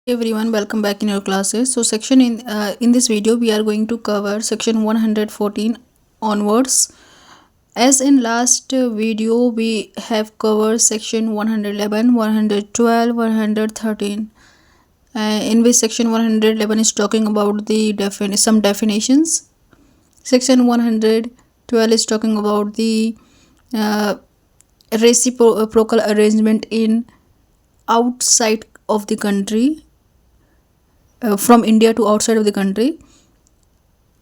Everyone, welcome back in your classes. So section in this video we are going to cover section 114 onwards. As in last video we have covered section 111, 112, 113, in which section 111 is talking about the some definitions. Section 112 is talking about the reciprocal arrangement in outside of the country, from India to outside of the country.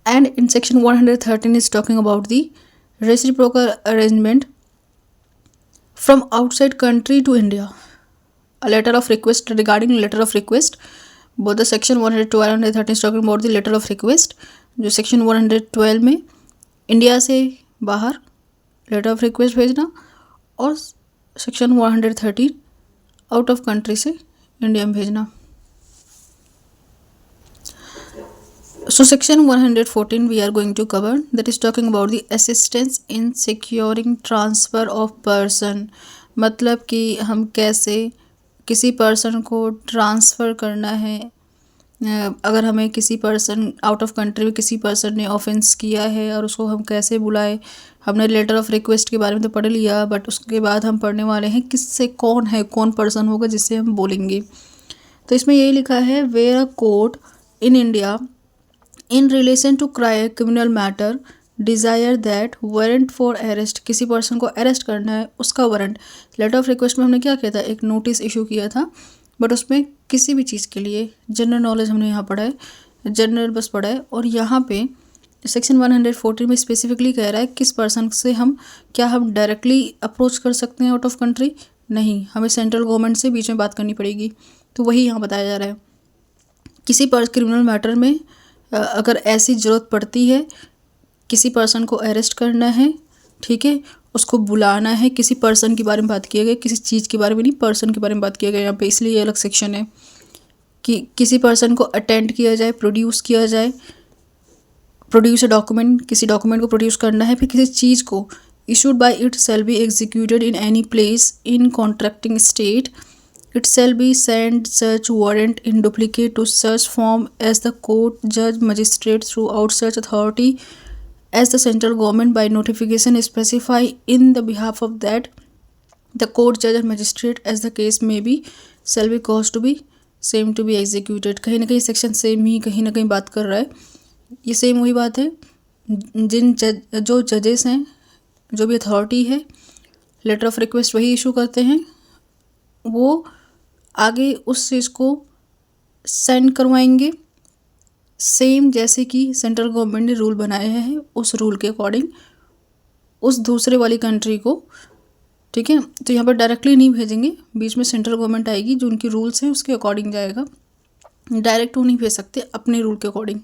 And in section 113 is talking about the reciprocal arrangement from outside country to India. A letter of request, regarding letter of request, both the section 112 and 113 is talking about the letter of request. जो section 112 में India से बाहर letter of request भेजना, और section 113 out of country से India में भेजना. So section 114 we are going to cover, that is talking about the assistance in securing transfer of person. मतलब कि हम कैसे किसी पर्सन को ट्रांसफ़र करना है. अगर हमें किसी पर्सन आउट ऑफ कंट्री में किसी पर्सन ने ऑफेंस किया है और उसको हम कैसे बुलाएं. हमने लेटर ऑफ रिक्वेस्ट के बारे में तो पढ़ लिया, बट उसके बाद हम पढ़ने वाले हैं किससे कौन है, कौन पर्सन होगा जिससे हम बोलेंगे. तो इसमें यही लिखा है, where a court in India in relation to criminal matter desire that warrant for arrest. किसी पर्सन को अरेस्ट करना है, उसका वारंट. लेटर ऑफ रिक्वेस्ट में हमने क्या किया था, एक नोटिस इशू किया था, बट उसमें किसी भी चीज़ के लिए जनरल नॉलेज हमने यहाँ पढ़ा है, जनरल बस पढ़ा है. और यहाँ पे सेक्शन 114 में स्पेसिफिकली कह रहा है किस पर्सन से हम डायरेक्टली अप्रोच कर सकते हैं आउट ऑफ कंट्री. नहीं, हमें सेंट्रल गवर्नमेंट से बीच में बात करनी पड़ेगी. तो वही यहाँ बताया जा रहा है. किसी क्रिमिनल मैटर में अगर ऐसी ज़रूरत पड़ती है, किसी पर्सन को अरेस्ट करना है, ठीक है, उसको बुलाना है, किसी पर्सन के बारे में बात किया गया, किसी चीज़ के बारे में नहीं, पर्सन के बारे में बात किया गया यहाँ पे. इसलिए ये अलग सेक्शन है कि किसी पर्सन को अटेंड किया जाए, प्रोड्यूस किया जाए, प्रोड्यूस डॉक्यूमेंट, किसी डॉक्यूमेंट को प्रोड्यूस करना है. फिर किसी चीज़ को issued by it shall be executed in any place in contracting state. It shall be sent such warrant in duplicate to such form as the court, judge, magistrate throughout such authority as the central government by notification specify in the behalf of that the court, judge and magistrate as the case may be shall be caused to be same to be executed. कहीं ना कहीं section same ही कहीं ना कहीं बात कर रहा है. ये सेम वही बात है. जो जजेस हैं, जो भी अथॉरिटी है, लेटर ऑफ रिक्वेस्ट वही इशू करते हैं, वो आगे उस चीज़ को सेंड करवाएंगे सेम जैसे कि सेंट्रल गवर्नमेंट ने रूल बनाया है, उस रूल के अकॉर्डिंग उस दूसरे वाली कंट्री को. ठीक है, तो यहाँ पर डायरेक्टली नहीं भेजेंगे, बीच में सेंट्रल गवर्नमेंट आएगी, जो उनकी रूल्स हैं उसके अकॉर्डिंग जाएगा. डायरेक्ट वो नहीं भेज सकते अपने रूल के अकॉर्डिंग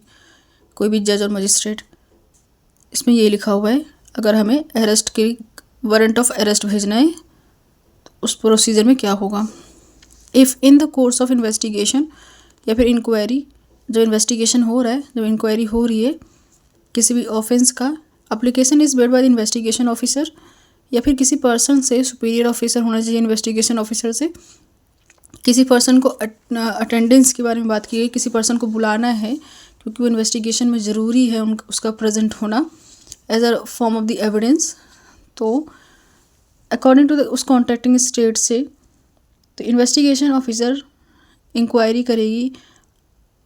कोई भी जज और मजिस्ट्रेट. इसमें ये लिखा हुआ है, अगर हमें अरेस्ट के वारंट ऑफ अरेस्ट भेजना है तो उस प्रोसीजर में क्या होगा. If in the course of investigation, या फिर इंक्वायरी, जब इन्वेस्टिगेशन हो रहा है, जब इंक्वायरी हो रही है किसी भी ऑफेंस का, application is made by the investigation officer, या फिर किसी पर्सन से, सुपीरियर ऑफिसर होना चाहिए इन्वेस्टिगेशन ऑफिसर से, किसी पर्सन को अटेंडेंस के बारे में बात की गई, किसी पर्सन को बुलाना है क्योंकि वो इन्वेस्टिगेशन में ज़रूरी है उसका प्रेजेंट होना as a form of the evidence. तो अकॉर्डिंग टू द उस कॉन्ट्रैक्टिंग स्टेट से तो इन्वेस्टिगेशन ऑफिसर इंक्वायरी करेगी,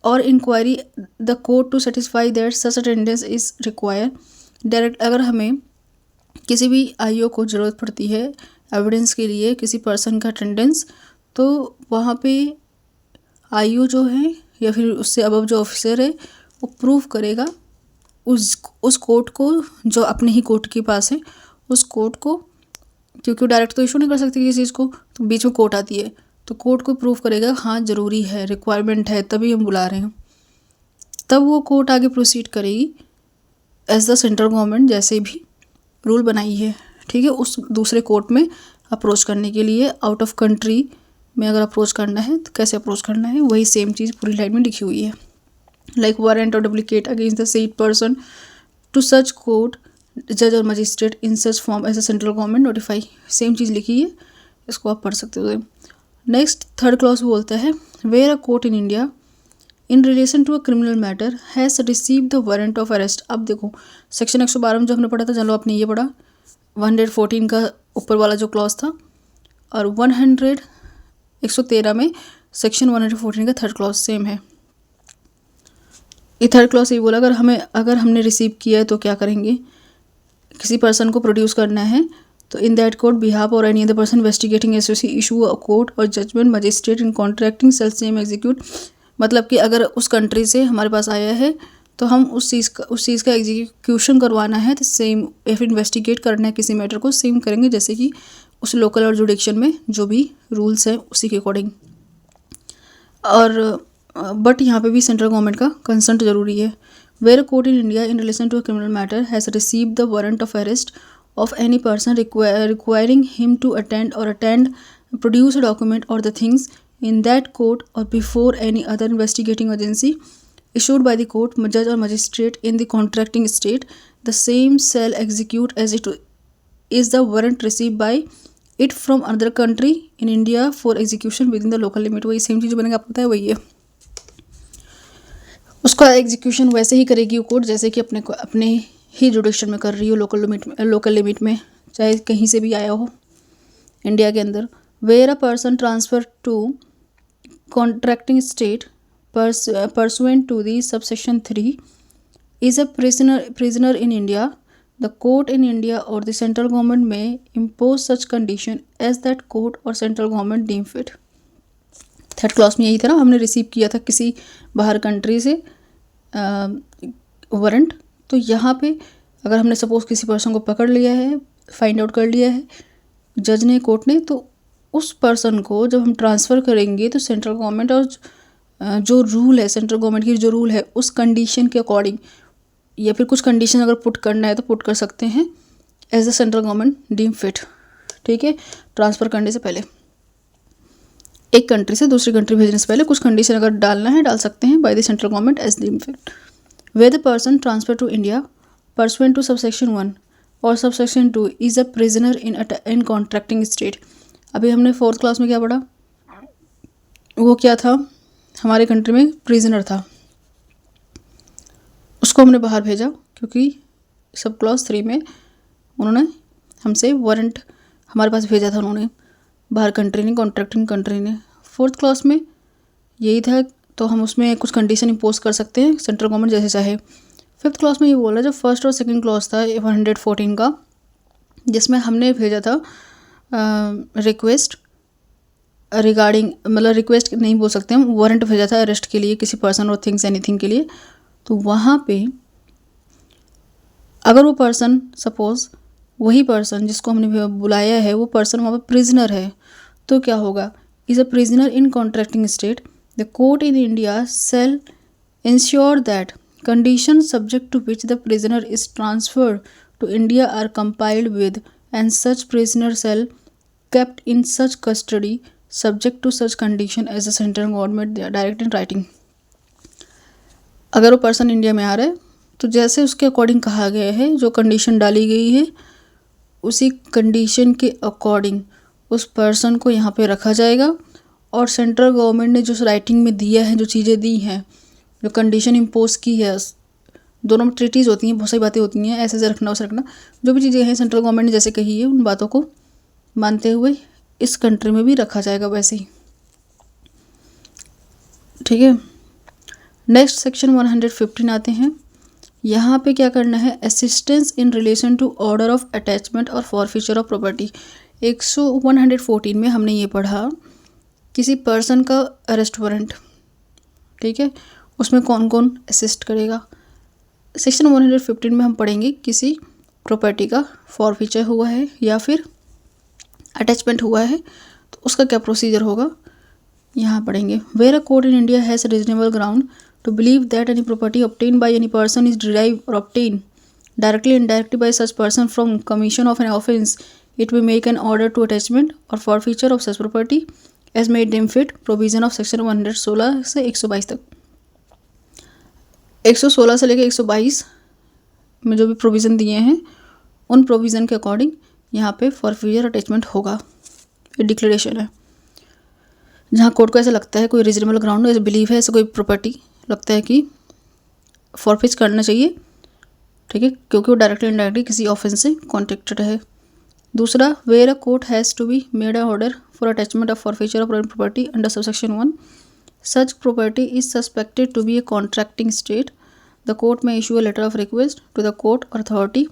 और inquiry the court to satisfy that such attendance is require. Direct अगर हमें किसी भी आईओ को ज़रूरत पड़ती है एविडेंस के लिए किसी पर्सन का अटेंडेंस, तो वहाँ पे आईओ जो है या फिर उससे अबव जो ऑफिसर है वो प्रूव करेगा उस कोर्ट को, जो अपने ही कोर्ट के पास है, उस कोर्ट को, क्योंकि डायरेक्ट तो इशू नहीं कर सकती किसी चीज़ को, तो बीच में कोर्ट आती है, तो कोर्ट को प्रूव करेगा हाँ ज़रूरी है, रिक्वायरमेंट है, तभी हम बुला रहे हैं. तब वो कोर्ट आगे प्रोसीड करेगी एज द सेंट्रल गवर्नमेंट जैसे भी रूल बनाई है. ठीक है, उस दूसरे कोर्ट में अप्रोच करने के लिए आउट ऑफ कंट्री में अगर अप्रोच करना है तो कैसे अप्रोच करना है, वही सेम चीज़ पूरी लाइन में लिखी हुई है. Like warrant or duplicate against the said person to such court, जज or magistrate in such form as a central government notify. Same चीज़ लिखी है, इसको आप पढ़ सकते हो. नेक्स्ट थर्ड क्लॉज बोलता है, where a court in India in relation to a criminal matter has receive the warrant of arrest. अब देखो सेक्शन 112 में जो हमने पढ़ा था, चलो आपने ये पढ़ा 114 का ऊपर वाला जो क्लॉज था, और 113 में सेक्शन 114 का थर्ड क्लॉज सेम है। ये थर्ड क्लॉज ये बोला अगर हमने रिसीव किया है तो क्या करेंगे, किसी पर्सन को प्रोड्यूस करना है तो इन दैट कोर्ट बिहाफ और any other person investigating issue a court और जजमेंट मजिस्ट्रेट इन कॉन्ट्रैक्टिंग सेल सेम एग्जीक्यूट। मतलब कि अगर उस कंट्री से हमारे पास आया है तो हम उस चीज़ का एग्जीक्यूशन करवाना है तो सेम, इफ इन्वेस्टिगेट करना है किसी मैटर को, सेम करेंगे जैसे कि उस लोकल और जुडिक्शन में जो भी रूल्स हैं उसी के अकॉर्डिंग। और बट यहाँ पे भी सेंट्रल गवर्नमेंट का कंसेंट जरूरी है। Where a court in India in relation to a criminal matter has received the warrant of arrest of any person requiring him to attend produce a document or the things in that court or before any other investigating agency issued by the court, judge or magistrate in the contracting state, the same shall execute as it is the warrant received by it from another country in India for execution within the local limit। वही same चीज़ बनेगा, आपको पता है वही है। उसका execution वैसे ही करेगी वो कोर्ट जैसे कि अपने ही जुडिक्शन में कर रही हो, लोकल लिमिट में, चाहे कहीं से भी आया हो इंडिया के अंदर। Where a person transfer to contracting state pursuant to the subsection 3 is a prisoner in India, the court in India or the central government may impose such condition as that court or central government deem fit. Third class में यही था ना, हमने receive किया था किसी बाहर country से वारंट, तो यहाँ पे अगर हमने सपोज किसी पर्सन को पकड़ लिया है, फाइंड आउट कर लिया है जज ने, कोर्ट ने, तो उस पर्सन को जब हम ट्रांसफ़र करेंगे तो सेंट्रल गवर्नमेंट और जो रूल है, सेंट्रल गवर्नमेंट की जो रूल है उस कंडीशन के अकॉर्डिंग, या फिर कुछ कंडीशन अगर पुट करना है तो पुट कर सकते हैं as the central government deem fit. ठीक है, ट्रांसफ़र करने से पहले, एक कंट्री से दूसरी कंट्री भेजने से पहले कुछ कंडीशन अगर डालना है डाल सकते हैं by the central government as deem fit. Where the person transferred to India pursuant to subsection 1 or subsection 2 is a prisoner in contracting state। अभी हमने फोर्थ क्लास में क्या पढ़ा, वो क्या था, हमारे कंट्री में प्रिजनर था, उसको हमने बाहर भेजा क्योंकि सब क्लॉज 3 में उन्होंने हमसे वारंट हमारे पास भेजा था, उन्होंने बाहर कंट्री ने, कॉन्ट्रैक्टिंग कंट्री ने। फोर्थ क्लॉज में यही था, तो हम उसमें कुछ कंडीशन इम्पोज कर सकते हैं सेंट्रल गवर्नमेंट जैसे चाहे। फिफ्थ क्लॉज में ये बोला जो फर्स्ट और सेकंड क्लॉज था 114 का, जिसमें हमने भेजा था रिक्वेस्ट रिगार्डिंग, मतलब रिक्वेस्ट नहीं बोल सकते हम, वारंट भेजा था अरेस्ट के लिए किसी पर्सन और थिंग्स एनीथिंग के लिए। तो वहाँ पे अगर वो पर्सन, सपोज वही पर्सन जिसको हमने बुलाया है वो पर्सन वहाँ पर प्रिजनर है, तो क्या होगा, is a prisoner in contracting state, the court in India shall ensure that conditions subject to which the prisoner is transferred to India are complied with, and such prisoner shall kept in such custody subject to such condition as the central government direct in writing। अगर वो person India में आ रहा है तो जैसे उसके according कहा गया है, जो कंडीशन डाली गई है उसी कंडीशन के अकॉर्डिंग उस पर्सन को यहाँ पे रखा जाएगा, और सेंट्रल गवर्नमेंट ने जो राइटिंग में दिया है, जो चीज़ें दी हैं, जो कंडीशन इम्पोज की है, दोनों में ट्रीटीज़ होती हैं, बहुत सारी बातें होती हैं, ऐसे रखना वैसे रखना, जो भी चीज़ें हैं सेंट्रल गवर्नमेंट ने जैसे कही है उन बातों को मानते हुए इस कंट्री में भी रखा जाएगा वैसे ही। ठीक है, नेक्स्ट सेक्शन 115 आते हैं। यहाँ पे क्या करना है, assistance in relation to order of attachment और फॉरफीचर ऑफ प्रॉपर्टी। 114 में हमने ये पढ़ा किसी पर्सन का अरेस्ट वारंट, ठीक है, उसमें कौन कौन असिस्ट करेगा। सेक्शन 115 में हम पढ़ेंगे किसी प्रॉपर्टी का फॉरफीचर हुआ है या फिर अटैचमेंट हुआ है तो उसका क्या प्रोसीजर होगा, यहाँ पढ़ेंगे। Where a court in India has reasonable ground to believe that any property obtain by any person is derive or obtain directly indirectly by such person from commission of an offence, it will make an order to attachment और forfeiture of such property as may deem fit, provision of section 116 से 122 तक। 116 से लेकर 122 में जो भी provision दिए हैं उन प्रोविज़न के अकॉर्डिंग यहाँ पे फॉरफीचर अटैचमेंट होगा, ये डिक्लेरेशन है। जहाँ कोर्ट को ऐसा लगता है, कोई रीजनेबल ग्राउंड ऐसे बिलीव है, ऐसे कोई प्रॉपर्टी लगता है कि फॉरफिच करना चाहिए, ठीक है, क्योंकि वो डायरेक्टली इनडायरेक्टली किसी ऑफेंस से कॉन्टेक्टेड है। दूसरा, where a court has to be made a order for attachment of forfeiture of property under subsection 1, such property is suspected to be a contracting state, the court may issue a letter of request to the court or authority.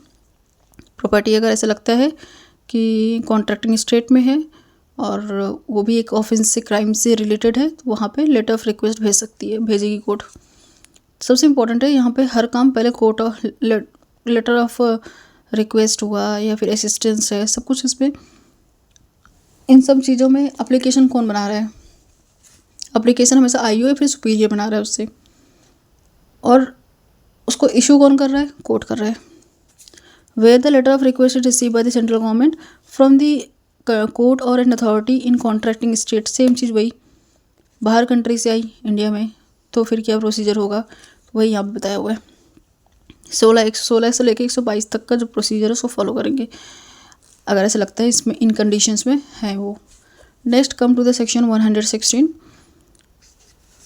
Property अगर ऐसा लगता है कि contracting state में है और वो भी एक ऑफेंस से, क्राइम से रिलेटेड है, तो वहाँ पे लेटर ऑफ रिक्वेस्ट भेज सकती है, भेजेगी कोर्ट। सबसे इम्पोर्टेंट है यहाँ पे हर काम पहले court of letter of request हुआ या फिर असिस्टेंस है, सब कुछ इसमें, इन सब चीज़ों में एप्लीकेशन कौन बना रहा है? एप्लीकेशन हमेशा आईओ या फिर सुपीरियर बना रहा है उससे, और उसको इशू कौन कर रहा है? कोर्ट कर रहा है। Where the letter of request is receive by the central government from the court or an authority in contracting state, same चीज़ वही, बाहर कंट्री से आई इंडिया में तो फिर क्या प्रोसीजर होगा, वही यहाँ पे बताया हुआ है। 116 से लेकर 122 तक का जो प्रोसीजर है उसको फॉलो करेंगे अगर ऐसा लगता है इसमें इन कंडीशंस में है वो। Next come to the section 116।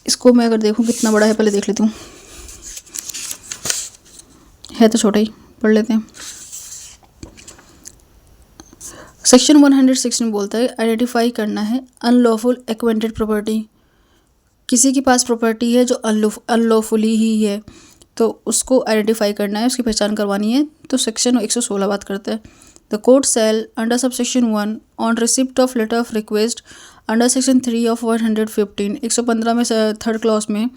इसको मैं अगर देखूँ कितना बड़ा है, पहले देख लेती हूँ, है तो छोटा ही, पढ़ लेते हैं। सेक्शन 116 बोलता है आइडेंटिफाई करना है अनलॉफुल एक्वेंटेड प्रॉपर्टी। किसी के पास प्रॉपर्टी है जो अनलॉफुली ही है तो उसको आइडेंटिफाई करना है, उसकी पहचान करवानी है, तो सेक्शन 116 बात करता है। The court shall under subsection 1 on receipt of letter of request under section 3 of 115, 115 में थर्ड क्लॉज में,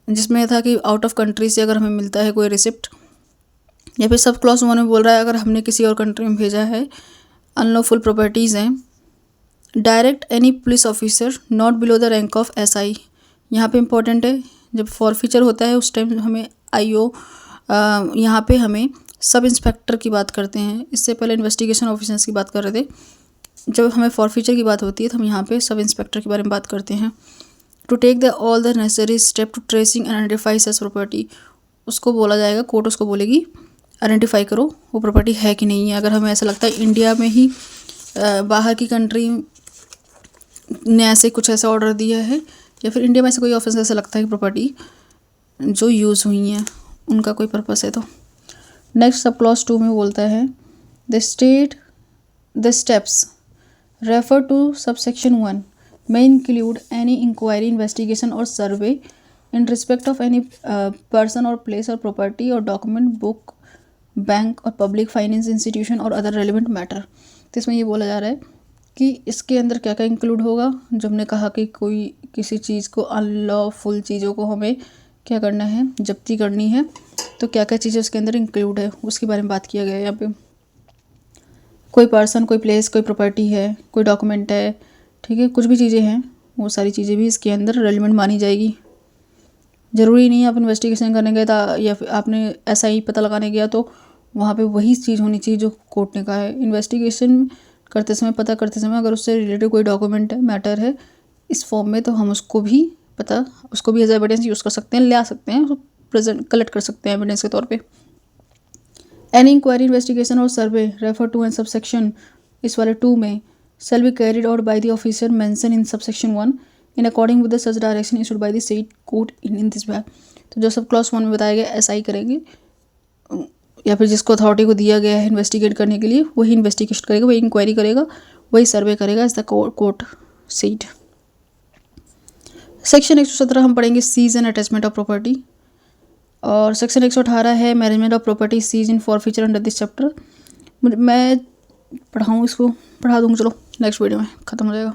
जिसमें था कि आउट ऑफ कंट्री से अगर हमें मिलता है कोई रिसिप्ट, या फिर सब क्लॉज 1 में बोल रहा है अगर हमने किसी और कंट्री में भेजा है, अनलॉफुल प्रॉपर्टीज़ हैं। Direct any police officer not below the rank of SI, यहाँ पे इम्पॉर्टेंट है, जब फॉरफीचर होता है उस टाइम हमें आईओ, यहाँ पे हमें सब इंस्पेक्टर की बात करते हैं, इससे पहले इन्वेस्टिगेशन ऑफिसर्स की बात कर रहे थे। जब हमें फॉरफीचर की बात होती है तो हम यहाँ पे सब इंस्पेक्टर के बारे में बात करते हैं। To take the all the necessary step to tracing and identify such property, उसको बोला जाएगा, कोर्ट उसको बोलेगी आइडेंटिफाई करो वो प्रॉपर्टी है कि नहीं है। अगर हमें ऐसा लगता है इंडिया में ही बाहर की कंट्री ने ऐसे कुछ ऐसा ऑर्डर दिया है, या फिर इंडिया में ऐसे कोई ऑफेंस ऐसा लगता है कि प्रॉपर्टी जो यूज़ हुई हैं उनका कोई पर्पस है तो। नेक्स्ट सब क्लॉज 2 में बोलता है the steps refer to subsection 1 may include any inquiry, investigation or survey in respect of any person or place or property or document, book, bank और पब्लिक फाइनेंस इंस्टीट्यूशन और other relevant matter. तो इसमें ये बोला जा रहा है कि इसके अंदर क्या क्या इंक्लूड होगा। जब हमने कहा कि कोई किसी चीज़ को, अनलॉफुल चीज़ों को हमें क्या करना है, जब्ती करनी है, तो क्या क्या चीज़ें उसके अंदर इंक्लूड है उसके बारे में बात किया गया है यहाँ पे। कोई पर्सन, कोई प्लेस, कोई प्रॉपर्टी है, कोई डॉक्यूमेंट है, ठीक है, कुछ भी चीज़ें हैं, वो सारी चीज़ें भी इसके अंदर रेलिवेंट मानी जाएगी। ज़रूरी नहीं है आप इन्वेस्टिगेशन करने गए था या फिर आपने ऐसा ही पता लगाने गया तो वहाँ पे वही चीज़ होनी चाहिए जो कोर्ट ने कहा है। इन्वेस्टिगेशन करते समय, पता करते समय अगर उससे रिलेटेड कोई डॉक्यूमेंट है, मैटर है इस फॉर्म में, तो हम उसको भी एज एविडेंस यूज़ कर सकते हैं, ले आ सकते हैं, उसको प्रेजेंट कलेक्ट कर सकते हैं एविडेंस के तौर पे। एनी इंक्वायरी, इन्वेस्टिगेशन और सर्वे रेफर टू एंड सबसेक्शन, इस वाले 2 में, shall be carried out by the officer mentioned in subsection 1 in according with the such direction issued by the said court in this way। तो जो sub clause 1 में बताया गया ऐसा ही करेंगे, या फिर जिसको अथॉरिटी को दिया गया है इन्वेस्टिगेट करने के लिए वही इन्वेस्टिगेशन करेगा, वही इंक्वायरी करेगा, वही सर्वे करेगा as the court said. Section 117 हम पढ़ेंगे seize and attachment of property, और सेक्शन 118 है management of property seize in forfeiture under this chapter. मैं पढ़ाऊँ, इसको पढ़ा दूँगी, चलो नेक्स्ट वीडियो में ख़त्म हो जाएगा।